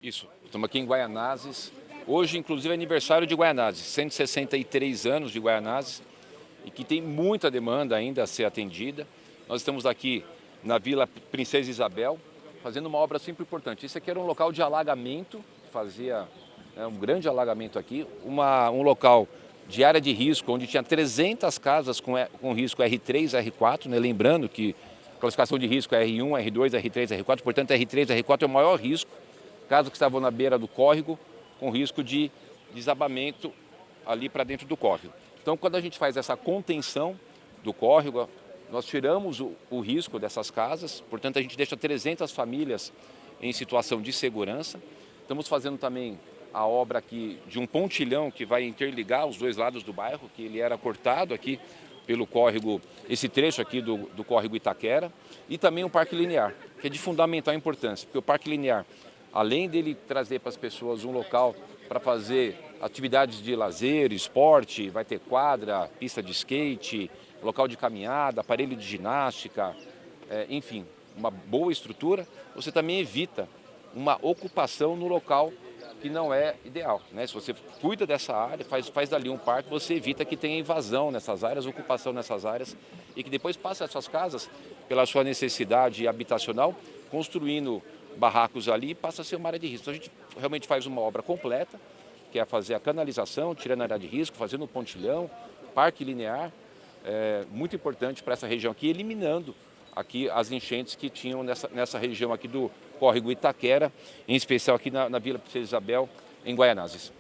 Isso, estamos aqui em Guaianazes. Hoje, inclusive, é aniversário de Guaianazes, 163 anos de Guaianazes e que tem muita demanda ainda a ser atendida. Nós estamos aqui na Vila Princesa Isabel, fazendo uma obra super importante. Isso aqui era um local de alagamento, fazia um grande alagamento aqui, um local de área de risco, onde tinha 300 casas com risco R3, R4, né? Lembrando que a classificação de risco é R1, R2, R3, R4, portanto R3, R4 é o maior risco. Casas que estavam na beira do córrego, com risco de desabamento ali para dentro do córrego. Então, quando a gente faz essa contenção do córrego, nós tiramos o risco dessas casas, portanto, a gente deixa 300 famílias em situação de segurança. Estamos fazendo também a obra aqui de um pontilhão que vai interligar os dois lados do bairro, que ele era cortado aqui pelo córrego, esse trecho aqui do córrego Itaquera, e também um parque linear, que é de fundamental importância, porque o parque linear, além dele trazer para as pessoas um local para fazer atividades de lazer, esporte, vai ter quadra, pista de skate, local de caminhada, aparelho de ginástica, enfim, uma boa estrutura, você também evita uma ocupação no local que não é ideal, né? Se você cuida dessa área, faz dali um parque, você evita que tenha invasão nessas áreas, ocupação nessas áreas e que depois passe essas casas pela sua necessidade habitacional, construindo barracos ali, passa a ser uma área de risco. Então a gente realmente faz uma obra completa, que é fazer a canalização, tirando a área de risco, fazendo um pontilhão, parque linear, muito importante para essa região aqui, eliminando aqui as enchentes que tinham nessa região aqui do córrego Itaquera, em especial aqui na Vila Princesa Isabel, em Guaianazes.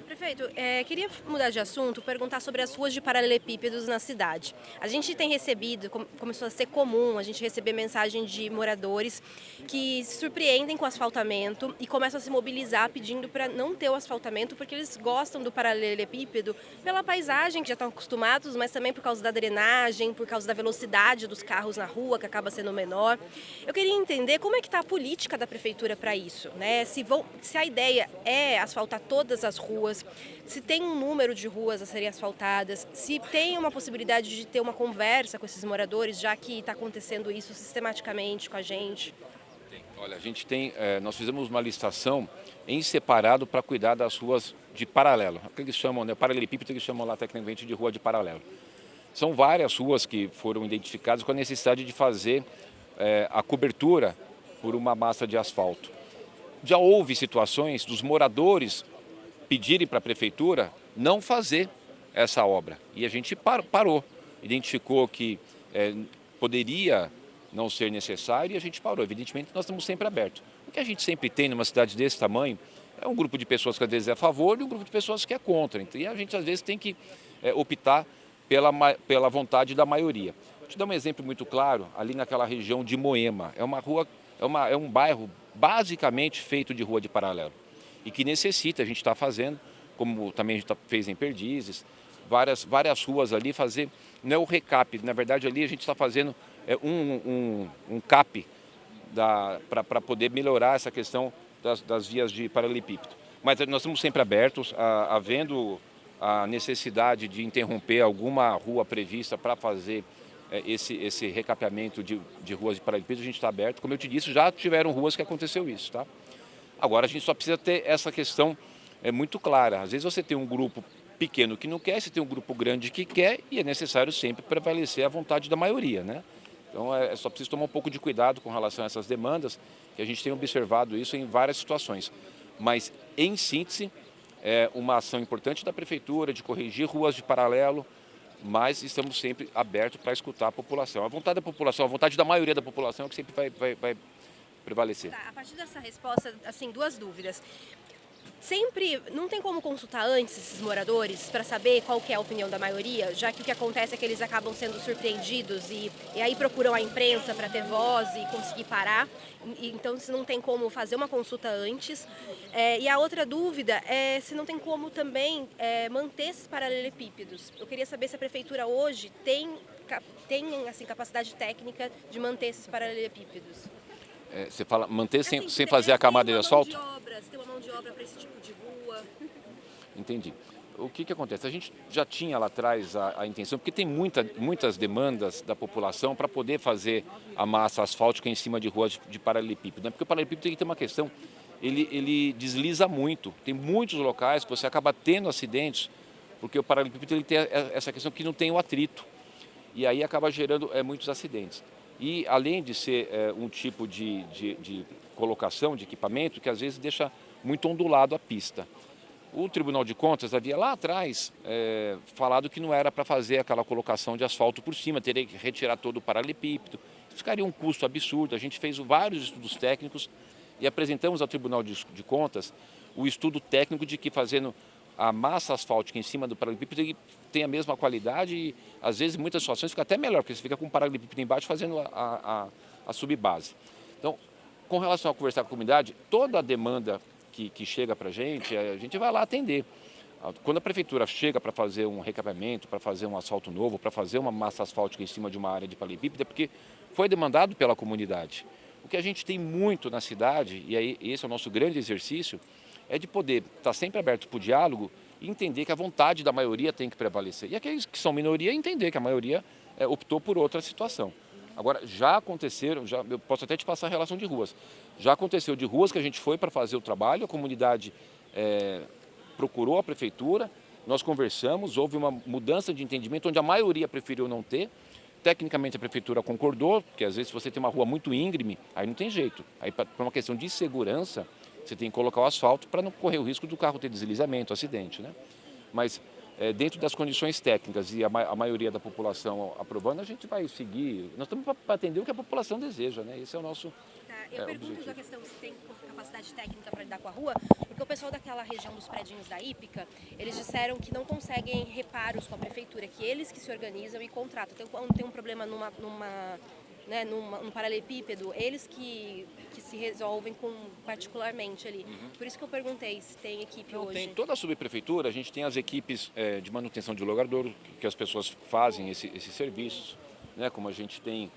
Prefeito, queria mudar de assunto, perguntar sobre as ruas de paralelepípedos na cidade. A gente tem recebido, começou a ser comum a gente receber mensagem de moradores que se surpreendem com o asfaltamento e começam a se mobilizar pedindo para não ter o asfaltamento porque eles gostam do paralelepípedo pela paisagem, que já estão acostumados, mas também por causa da drenagem, por causa da velocidade dos carros na rua, que acaba sendo menor. Eu queria entender como é que está a política da prefeitura para isso, né? Se a ideia é asfaltar todas as ruas, se tem um número de ruas a serem asfaltadas, se tem uma possibilidade de ter uma conversa com esses moradores, já que está acontecendo isso sistematicamente com a gente. Olha, nós fizemos uma licitação em separado para cuidar das ruas de paralelo, o que eles chamam, né, paralelepípedo, eles chamam lá tecnicamente de rua de paralelo. São várias ruas que foram identificadas com a necessidade de fazer a cobertura por uma massa de asfalto. Já houve situações dos moradores pedirem para a prefeitura não fazer essa obra. E a gente parou, identificou que poderia não ser necessário e a gente parou. Evidentemente, nós estamos sempre abertos. O que a gente sempre tem numa cidade desse tamanho é um grupo de pessoas que às vezes é a favor e um grupo de pessoas que é contra. Então, e a gente às vezes tem que optar pela vontade da maioria. Vou te dar um exemplo muito claro, ali naquela região de Moema. É uma rua, é um bairro basicamente feito de rua de paralelo. E que necessita, a gente está fazendo, como também a gente fez em Perdizes, várias ruas ali, fazer, não é o recap, na verdade ali a gente está fazendo um cap para poder melhorar essa questão das vias de paralelepípedo. Mas nós estamos sempre abertos, havendo a necessidade de interromper alguma rua prevista para fazer esse recapeamento de ruas de paralelepípedo, a gente está aberto. Como eu te disse, já tiveram ruas que aconteceu isso, tá? Agora, a gente só precisa ter essa questão muito clara. Às vezes você tem um grupo pequeno que não quer, você tem um grupo grande que quer e é necessário sempre prevalecer a vontade da maioria, né? Então, só preciso tomar um pouco de cuidado com relação a essas demandas, que a gente tem observado isso em várias situações. Mas, em síntese, é uma ação importante da prefeitura de corrigir ruas de paralelo, mas estamos sempre abertos para escutar a população. A vontade da população, a vontade da maioria da população é que sempre vai prevalecer. Tá, a partir dessa resposta, assim, duas dúvidas. Sempre, não tem como consultar antes esses moradores para saber qual que é a opinião da maioria, já que o que acontece é que eles acabam sendo surpreendidos e aí procuram a imprensa para ter voz e conseguir parar. Então, se não tem como fazer uma consulta antes. E a outra dúvida é se não tem como também manter esses paralelepípedos. Eu queria saber se a prefeitura hoje tem assim, capacidade técnica de manter esses paralelepípedos. Você fala manter Assim, sem fazer a camada de asfalto? Se tem uma mão de obra para esse tipo de rua. Entendi. O que acontece? A gente já tinha lá atrás a intenção, porque tem muitas demandas da população para poder fazer a massa asfáltica em cima de ruas de paralelepípedo, né? Porque o paralelepípedo tem que ter uma questão, ele desliza muito. Tem muitos locais que você acaba tendo acidentes, porque o paralelepípedo ele tem essa questão que não tem o atrito. E aí acaba gerando muitos acidentes. E além de ser um tipo de colocação de equipamento que às vezes deixa muito ondulado a pista. O Tribunal de Contas havia lá atrás falado que não era para fazer aquela colocação de asfalto por cima, teria que retirar todo o paralelepípedo. Ficaria um custo absurdo. A gente fez vários estudos técnicos e apresentamos ao Tribunal de Contas o estudo técnico de que fazendo a massa asfáltica em cima do paralelepípedo tem a mesma qualidade e às vezes em muitas situações fica até melhor, porque você fica com o paralelepípedo embaixo fazendo a subbase. Então, com relação a conversar com a comunidade, toda a demanda que chega para a gente vai lá atender. Quando a prefeitura chega para fazer um recapeamento, para fazer um asfalto novo, para fazer uma massa asfáltica em cima de uma área de paralelepípedo, é porque foi demandado pela comunidade. O que a gente tem muito na cidade, e aí esse é o nosso grande exercício, é de poder estar sempre aberto para o diálogo e entender que a vontade da maioria tem que prevalecer. E aqueles que são minoria, entender que a maioria optou por outra situação. Agora, já aconteceram, eu posso até te passar a relação de ruas, já aconteceu de ruas que a gente foi para fazer o trabalho, a comunidade procurou a prefeitura, nós conversamos, houve uma mudança de entendimento onde a maioria preferiu não ter. Tecnicamente a prefeitura concordou, porque às vezes se você tem uma rua muito íngreme, aí não tem jeito. Aí para uma questão de segurança, você tem que colocar o asfalto para não correr o risco do carro ter deslizamento, acidente, né? Mas dentro das condições técnicas e a maioria da população aprovando, a gente vai seguir. Nós estamos para atender o que a população deseja, né? Esse é o nosso eu pergunto objetivo. da questão se tem capacidade técnica para lidar com a rua, porque o pessoal daquela região dos predinhos da Hípica, eles disseram que não conseguem reparos com a prefeitura, que eles que se organizam e contratam. Então, quando tem um problema num paralelepípedo, eles que se resolvem particularmente ali. Por isso que eu perguntei se tem equipe hoje. Tem toda a subprefeitura, a gente tem as equipes de manutenção de logradouro, que as pessoas fazem esses serviços, né? Como a gente tem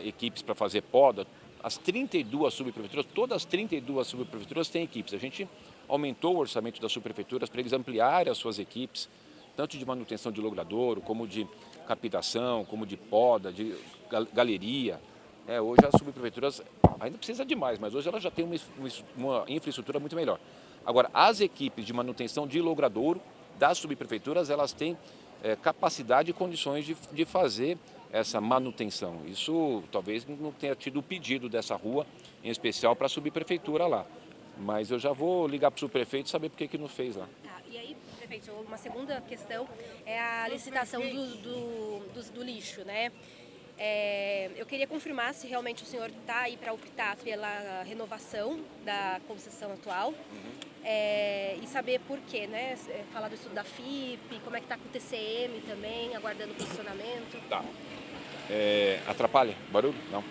equipes para fazer poda. As 32 subprefeituras, todas as 32 subprefeituras têm equipes. A gente aumentou o orçamento das subprefeituras para eles ampliarem as suas equipes, tanto de manutenção de logradouro, como de captação, como de poda, de galeria. Hoje as subprefeituras ainda precisa de mais, mas hoje elas já têm uma infraestrutura muito melhor. Agora, as equipes de manutenção de logradouro das subprefeituras, elas têm capacidade e condições de fazer essa manutenção. Isso talvez não tenha tido o pedido dessa rua, em especial para a subprefeitura lá. Mas eu já vou ligar para o subprefeito e saber por que não fez lá. E aí, prefeito, uma segunda questão é a licitação do lixo, né? Eu queria confirmar se realmente o senhor está aí para optar pela renovação da concessão atual e saber por quê, né? Falar do estudo da FIP, como é que está com o TCM também, aguardando o posicionamento. Tá. Atrapalha? Barulho? Não.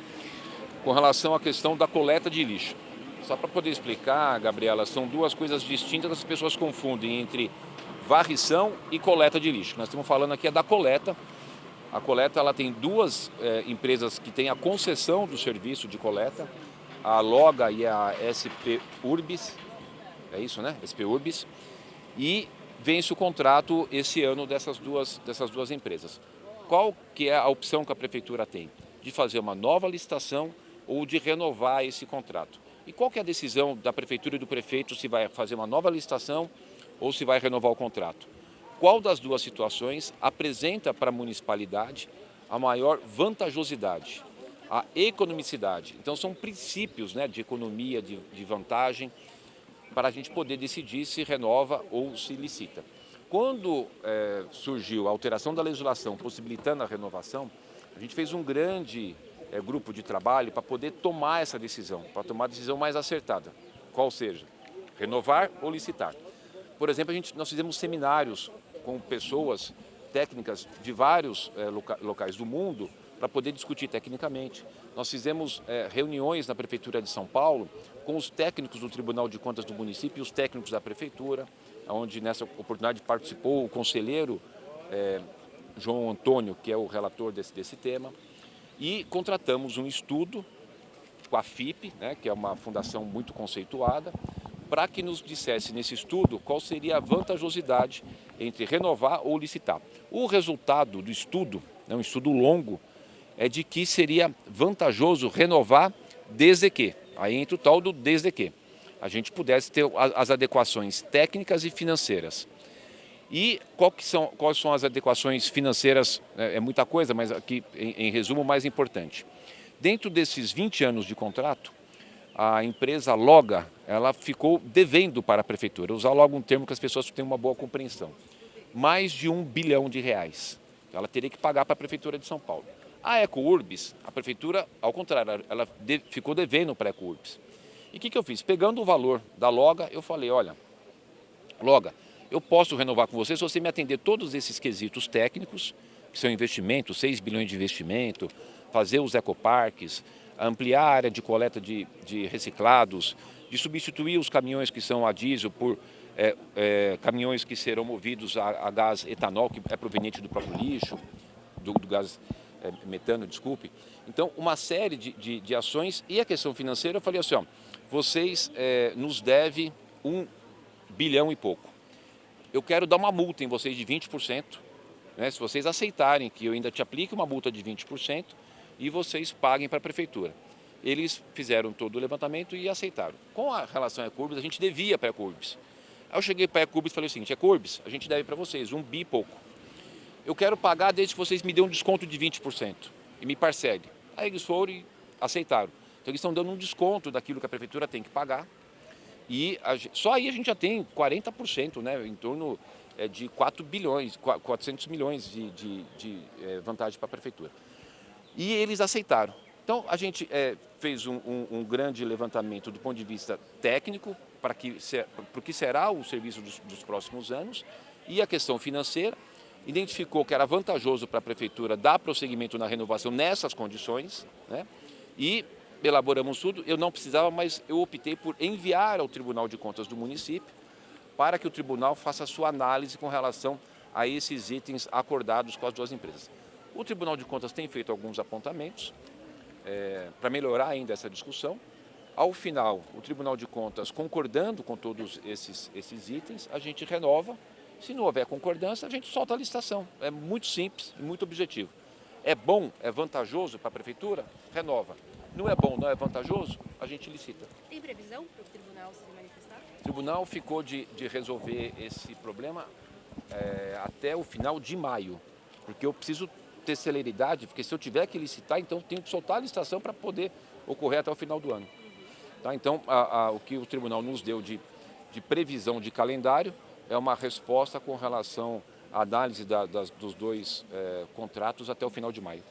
Com relação à questão da coleta de lixo. Só para poder explicar, Gabriela, são duas coisas distintas que as pessoas confundem entre varrição e coleta de lixo. Nós estamos falando aqui da coleta. A coleta ela tem duas empresas que têm a concessão do serviço de coleta, a Loga e a SP Urbis, é isso, né? SP Urbis, e vence o contrato esse ano dessas duas empresas. Qual que é a opção que a prefeitura tem? De fazer uma nova licitação ou de renovar esse contrato? E qual que é a decisão da prefeitura e do prefeito se vai fazer uma nova licitação ou se vai renovar o contrato? Qual das duas situações apresenta para a municipalidade a maior vantajosidade, a economicidade? Então são princípios, né, de economia, de vantagem, para a gente poder decidir se renova ou se licita. Quando surgiu a alteração da legislação possibilitando a renovação, a gente fez um grande grupo de trabalho para poder tomar essa decisão, para tomar a decisão mais acertada, qual seja, renovar ou licitar. Por exemplo, nós fizemos seminários com pessoas técnicas de vários locais do mundo para poder discutir tecnicamente. Nós fizemos reuniões na Prefeitura de São Paulo com os técnicos do Tribunal de Contas do município e os técnicos da Prefeitura, onde nessa oportunidade participou o conselheiro João Antônio, que é o relator desse tema, e contratamos um estudo com a FIP, né, que é uma fundação muito conceituada, para que nos dissesse nesse estudo qual seria a vantajosidade entre renovar ou licitar. O resultado do estudo, um estudo longo, é de que seria vantajoso renovar desde que. Aí entra o tal do desde que. a gente pudesse ter as adequações técnicas e financeiras. E quais são as adequações financeiras? É muita coisa, mas aqui, em resumo, o mais importante. Dentro desses 20 anos de contrato, a empresa Loga, ela ficou devendo para a prefeitura. Usar logo um termo que as pessoas tenham uma boa compreensão. Mais de R$ 1 bilhão. Ela teria que pagar para a prefeitura de São Paulo. A EcoUrbis, a prefeitura, ao contrário, ela ficou devendo para a EcoUrbis. E o que eu fiz? Pegando o valor da Loga, eu falei, olha, Loga, eu posso renovar com você se você me atender todos esses quesitos técnicos, que são investimentos, 6 bilhões de investimento, fazer os ecoparques, ampliar a área de coleta de reciclados, de substituir os caminhões que são a diesel por caminhões que serão movidos a gás etanol, que é proveniente do próprio lixo, do gás metano, desculpe. Então, uma série de ações. E a questão financeira, eu falei assim, ó, vocês nos devem 1 bilhão e pouco. Eu quero dar uma multa em vocês de 20%, né, se vocês aceitarem que eu ainda te aplique uma multa de 20% e vocês paguem para a prefeitura. Eles fizeram todo o levantamento e aceitaram. Com a relação à EcoUrbis, a gente devia para a EcoUrbis. Aí eu cheguei para a EcoUrbis e falei o seguinte, EcoUrbis, a gente deve para vocês 1 bi e pouco. Eu quero pagar desde que vocês me dêem um desconto de 20% e me parcelem. Aí eles foram e aceitaram. Então eles estão dando um desconto daquilo que a prefeitura tem que pagar. E só aí a gente já tem 40%, né, em torno de 400 milhões de vantagem para a prefeitura. E eles aceitaram. Então a gente fez um grande levantamento do ponto de vista técnico para o que será o serviço dos próximos anos e a questão financeira. Identificou que era vantajoso para a prefeitura dar prosseguimento na renovação nessas condições, né, e elaboramos tudo. Eu não precisava, mas eu optei por enviar ao Tribunal de Contas do município para que o tribunal faça a sua análise com relação a esses itens acordados com as duas empresas. O Tribunal de Contas tem feito alguns apontamentos para melhorar ainda essa discussão. Ao final, o Tribunal de Contas, concordando com todos esses itens, a gente renova. Se não houver concordância, a gente solta a licitação. É muito simples e muito objetivo. É bom, é vantajoso para a prefeitura? Renova. Não é bom, não é vantajoso? A gente licita. Tem previsão para o tribunal se manifestar? O tribunal ficou de resolver esse problema até o final de maio, porque eu preciso ter celeridade, porque se eu tiver que licitar, então eu tenho que soltar a licitação para poder ocorrer até o final do ano. Tá? Então, o que o tribunal nos deu de previsão de calendário é uma resposta com relação à análise dos dois contratos até o final de maio.